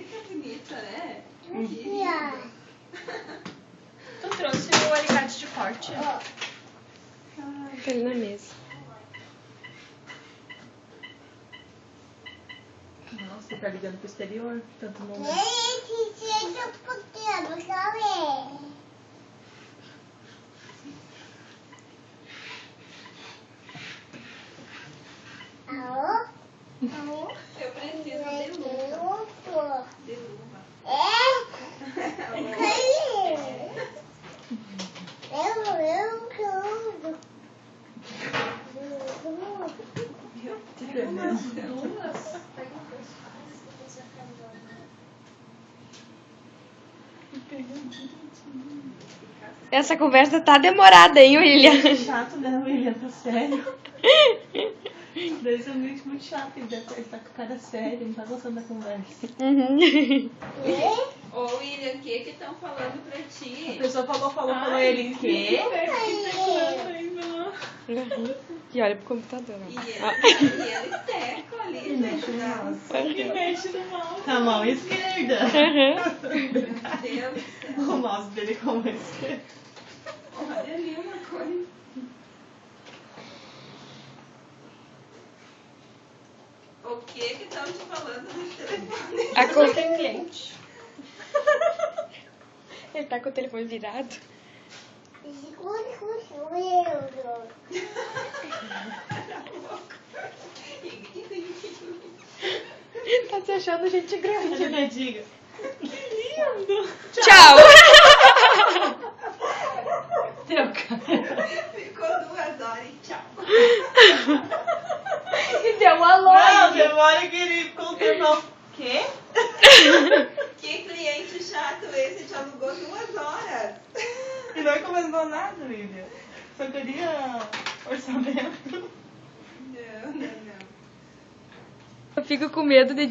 fica bonita, né? Tu trouxe o alicate de corte? Tá ali na mesa. Nossa, tá ligando pro exterior, tanto momento. Eu preciso de luva. De luva. Pega umas duas. Essa conversa tá demorada, hein, William? Chato, né, William? Tá sério. Deve ser muito chato, ele tá com cara séria, não tá gostando da conversa. Ô, William, o que estão falando pra A ti? pessoa falou ele que? E olha pro computador. E Ó. ele teco ali, né? Que mexe no mouse. Com a mão esquerda. Meu Deus do céu. O mouse dele com a mão esquerda. Olha ali uma coisa. O que estão te falando no telefone? A co- Tem cliente. Ele tá com o telefone virado. Tá se achando gente grande, né? Diga. Tchau! Teu cara. Ficou 2 horas e tchau. E deu um alô Não, aí. demora que ele ficou um tempo. Quê? Que cliente chato esse, te alugou 2 horas. E não encomendou nada, William. Só queria orçamento. Não. Eu fico com medo de